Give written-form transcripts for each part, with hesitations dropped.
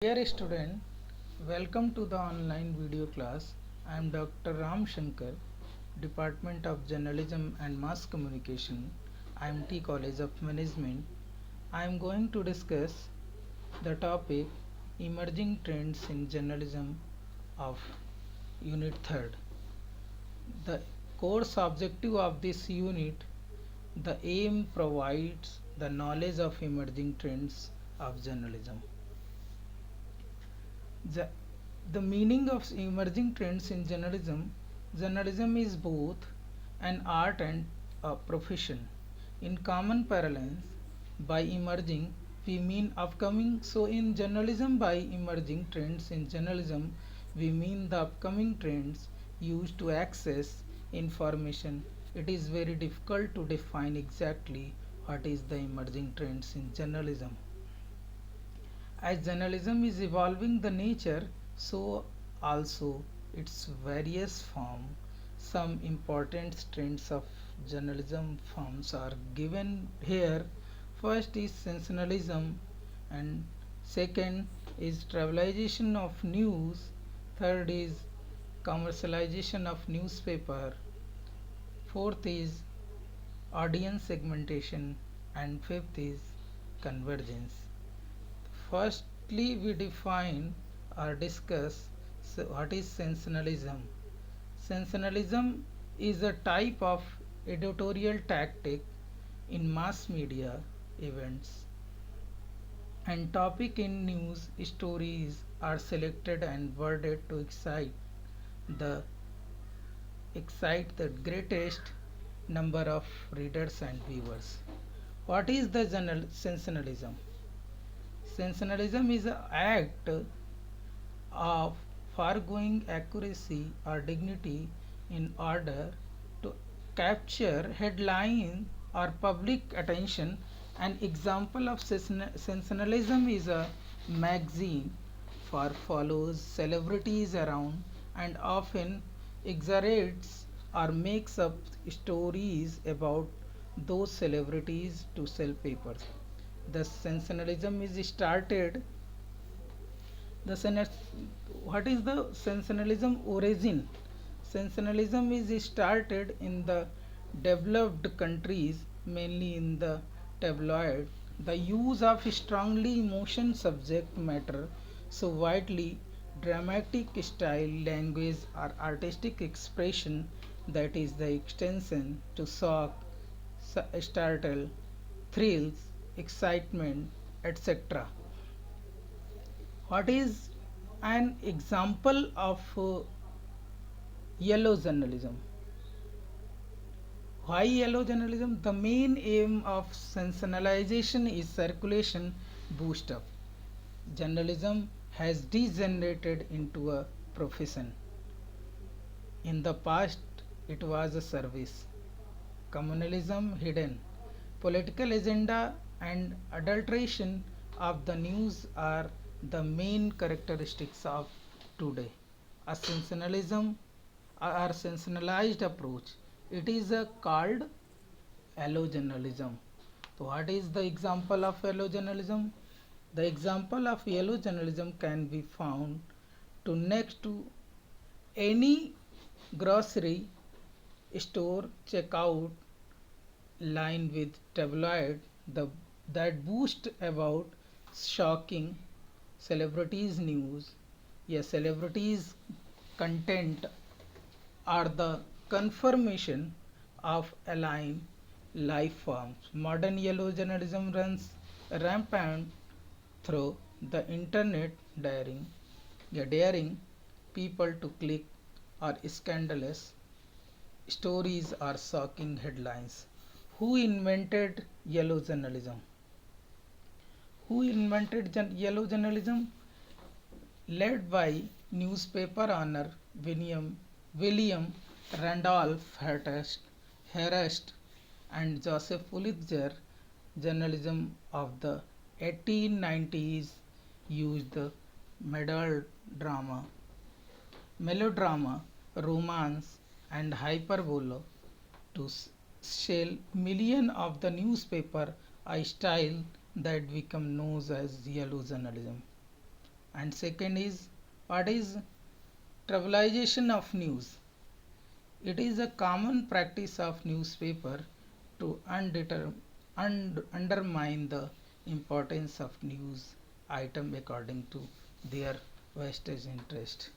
Dear student, welcome to the online video class. I am Dr. Ram Shankar, Department of Journalism and Mass Communication, IMT College of Management. I am going to discuss the topic Emerging Trends in Journalism of Unit 3rd. The course objective of this unit, the aim provides the knowledge of emerging trends of journalism. The, the meaning of emerging trends in journalism is both an art and a profession. In common parlance, by emerging, we mean upcoming. So, in journalism, by emerging trends in journalism, we mean the upcoming trends used to access information. It is very difficult to define exactly what is the emerging trends in journalism. As journalism is evolving the nature, so also its various forms. Some important trends of journalism forms are given here. First is sensationalism, and second is trivialization of news. Third is commercialization of newspaper. Fourth is audience segmentation, and fifth is convergence. Firstly, we define or discuss what is sensationalism. Sensationalism is a type of editorial tactic in mass media events, and topic in news stories are selected and worded to the excite the greatest number of readers and viewers. What is the sensationalism? Sensationalism is an act of foregoing accuracy or dignity in order to capture headline or public attention. An example of sensationalism is a magazine for follows celebrities around and often exaggerates or makes up stories about those celebrities to sell papers. The sensationalism is started the what is the sensationalism origin? Sensationalism is started in the developed countries, mainly in the tabloid. The use of strongly emotion subject matter, so widely dramatic style language or artistic expression, that is the extension to shock, startle, thrills, excitement, etc. What is an example of yellow journalism? Why yellow journalism? The main aim of sensationalization is circulation boost up. Journalism has degenerated into a profession. In the past, it was a service. Communalism hidden. Political agenda and adulteration of the news are the main characteristics of today. A sensationalism or sensationalized approach. It is called yellow journalism. So, what is the example of yellow journalism? The example of yellow journalism can be found to next to any grocery store checkout line with tabloid the that boost about shocking celebrities news. Yes, celebrities content are the confirmation of aligned life forms. Modern yellow journalism runs rampant through the internet, daring people to click or scandalous stories or shocking headlines. Who invented yellow journalism? Who invented yellow journalism? Led by newspaper owner William Randolph Hearst and Joseph Pulitzer, journalism of the 1890s used the melodrama, melodrama, romance, and hyperbole to sell million of the newspaper, a style that became known as yellow journalism. And second is, what is trivialization of news? It is a common practice of newspaper to undermine the importance of news item according to their vested interest.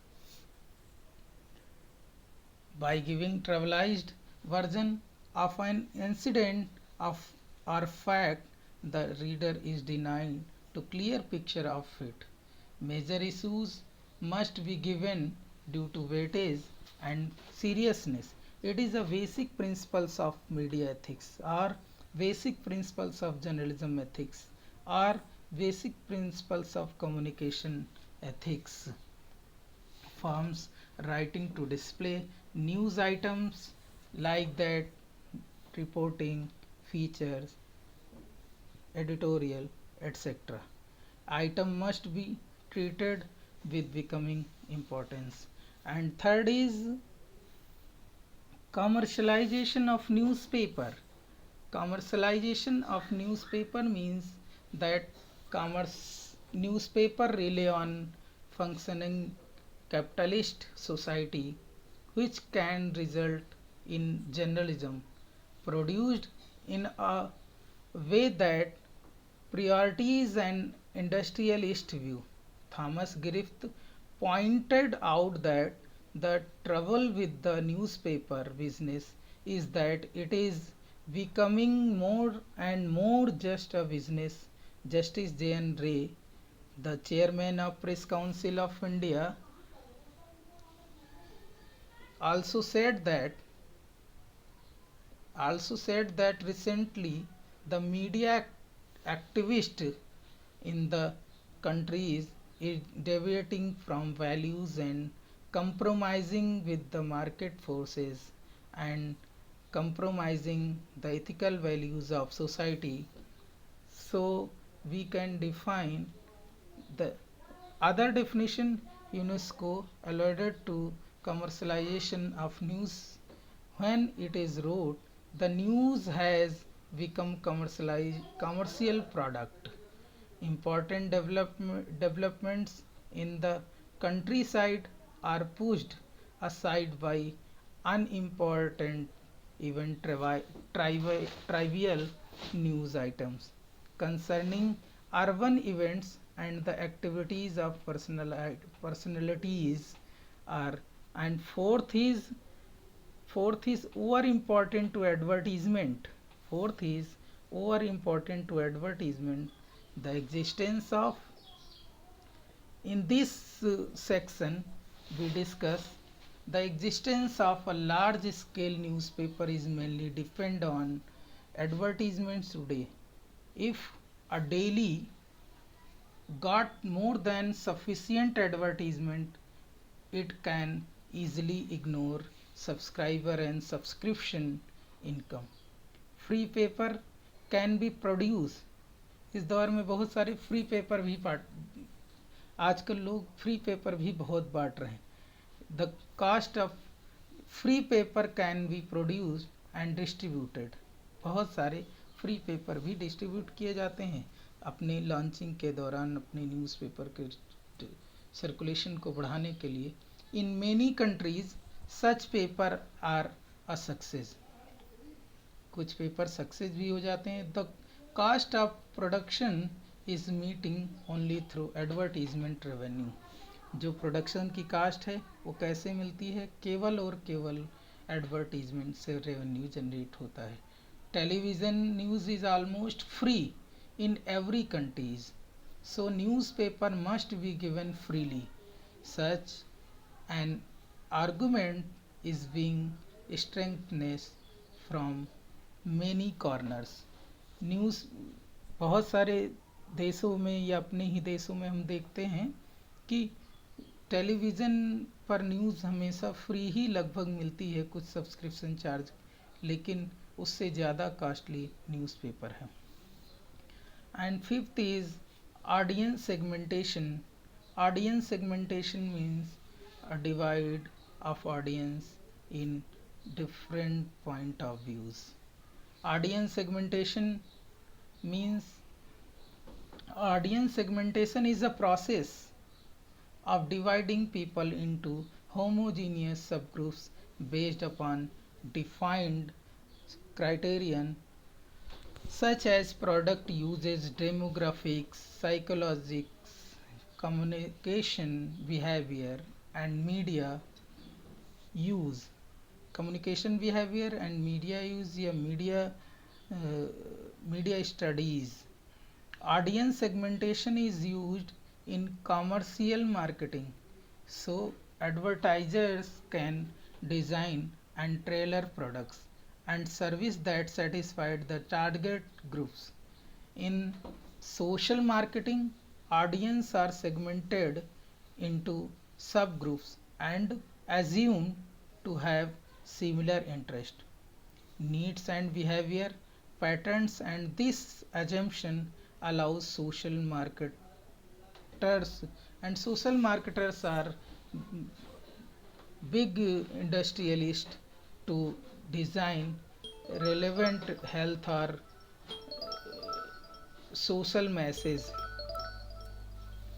By giving trivialized version of an incident of or fact, the reader is denied to clear picture of it. Major issues must be given due to weightage and seriousness. It is a basic principles of media ethics or basic principles of journalism ethics or basic principles of communication ethics. Firms writing to display news items like that, reporting, features, editorial, etc. Item must be treated with becoming importance. And third is commercialization of newspaper. Commercialization of newspaper means that commerce newspaper rely on functioning capitalist society, which can result in journalism produced in a way that priorities an industrialist view. Thomas Griffith pointed out that the trouble with the newspaper business is that it is becoming more and more just a business. Justice J.N. Ray, the chairman of Press Council of India, also said that recently the media activist in the country is deviating from values and compromising with the market forces and compromising the ethical values of society. So we can define the other definition. UNESCO alluded to commercialization of news when it is wrote the news has become commercial product. Important developments in the countryside are pushed aside by unimportant, even trivial news items concerning urban events and the activities of personalities are. And fourth is over important to advertisement. Fourth is over important to advertisement. The existence of, in this section we discuss the existence of a large scale newspaper is mainly depend on advertisements today. If a daily got more than sufficient advertisement, it can easily ignore subscriber and subscription income. Free paper can B produce. इस दौर में बहुत सारे free paper भी आजकल लोग free paper भी बहुत बांट रहे हैं. The cost of free paper can be produced and distributed. बहुत सारे फ्री पेपर भी डिस्ट्रीब्यूट किए जाते हैं अपने लॉन्चिंग के दौरान, अपने न्यूज़पेपर के सर्कुलेशन को बढ़ाने के लिए. In many countries such paper are a success. कुछ पेपर सक्सेस भी हो जाते हैं. The cost of production is meeting only through advertisement revenue. जो प्रोडक्शन की कास्ट है वो कैसे मिलती है? केवल और केवल एडवर्टीजमेंट से रेवेन्यू जनरेट होता है. Television news is almost free in every countries, so newspaper must be given freely. Such an argument is being strengthened from many corners. News बहुत सारे देशों में या अपने ही देशों में हम देखते हैं कि टेलीविज़न पर न्यूज़ हमेशा फ्री ही लगभग मिलती है, कुछ सब्सक्रिप्शन चार्ज, लेकिन उससे ज़्यादा कॉस्टली न्यूज़पेपर है. And fifth is audience segmentation. Audience segmentation means a divide of audience in different point of views. Audience segmentation means, audience segmentation is a process of dividing people into homogeneous subgroups based upon defined criterion such as product usage, demographics, psychologics, communication behavior, and media use. Communication behavior and media use या media studies. Audience segmentation is used in commercial marketing, so advertisers can design and tailor products and service that satisfied the target groups. In social marketing, audience are segmented into subgroups and assumed to have similar interest, needs and behavior patterns, and this assumption allows social marketers are big industrialists to design relevant health or social message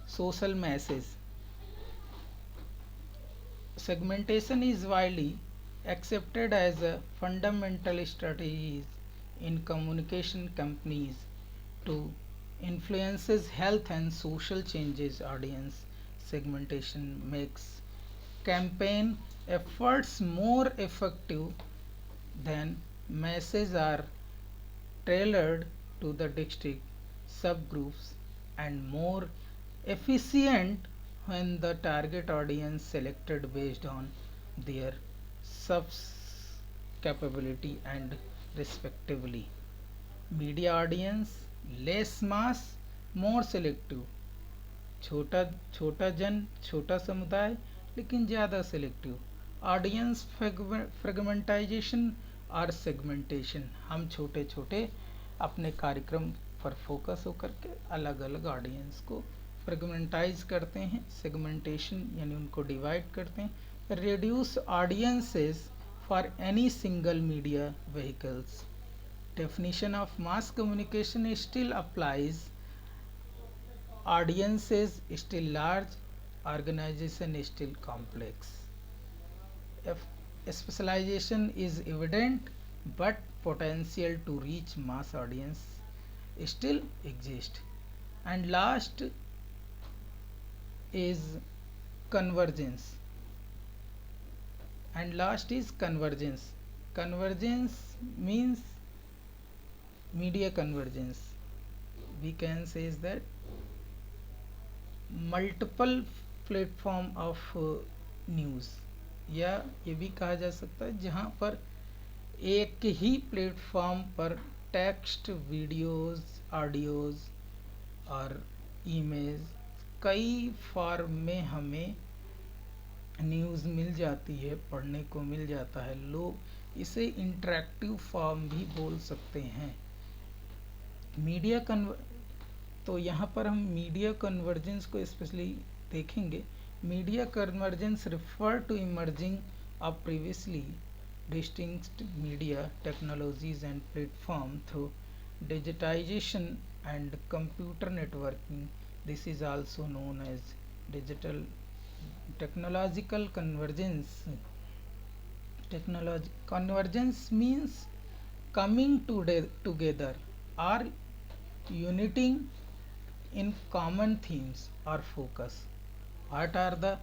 social message. Segmentation is widely accepted as a fundamental strategy in communication companies to influences health and social changes. Audience segmentation makes campaign efforts more effective than messages are tailored to the district subgroups and more efficient when the target audience selected based on their subs capability and respectively. Media audience less mass, more selective. छोटा छोटा जन, छोटा समुदाय, लेकिन ज़्यादा selective. Audience फ्रेगमेंटाइजेशन और segmentation, हम छोटे छोटे अपने कार्यक्रम पर फोकस होकर के अलग अलग ऑडियंस को फ्रेगमेंटाइज करते हैं. सेगमेंटेशन यानी उनको डिवाइड करते हैं. Reduce audiences for any single media vehicles. Definition of mass communication still applies. Audiences still large, organization still complex. If specialization is evident, but potential to reach mass audience still exists. And last is convergence. Convergence means media convergence. We can say is that multiple platform of news, या ये भी कहा जा सकता है जहाँ पर एक ही प्लेटफॉर्म पर टेक्स्ट, वीडियोस, ऑडियोज और इमेज कई फॉर्म में हमें न्यूज़ मिल जाती है, पढ़ने को मिल जाता है. लोग इसे इंटरेक्टिव फॉर्म भी बोल सकते हैं. तो यहाँ पर हम मीडिया कन्वर्जेंस को स्पेशली देखेंगे. Media convergence refer to emerging of previously distinct media technologies and platform through digitisation and computer networking. This is also known as digital technological convergence. Convergence means coming together or uniting in common themes or focus. What are the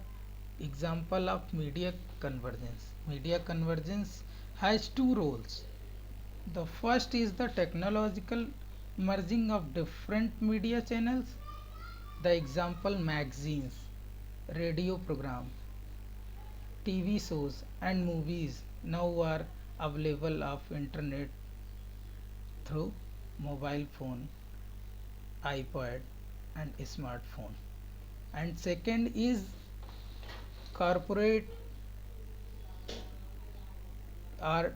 example of media convergence? Media convergence has two roles. The first is the technological merging of different media channels. The example magazines, radio program, TV shows and movies now are available of internet through mobile phone, iPad and smartphone. And second is corporate or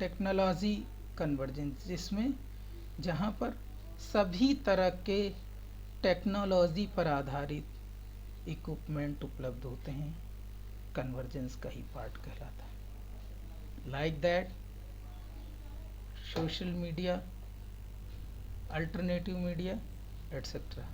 technology convergence, जिसमें जहाँ पर सभी तरह के technology पर आधारित equipment उपलब्ध होते हैं. कन्वर्जेंस का ही पार्ट कहलाता है. Like that social media, alternative media etcetera.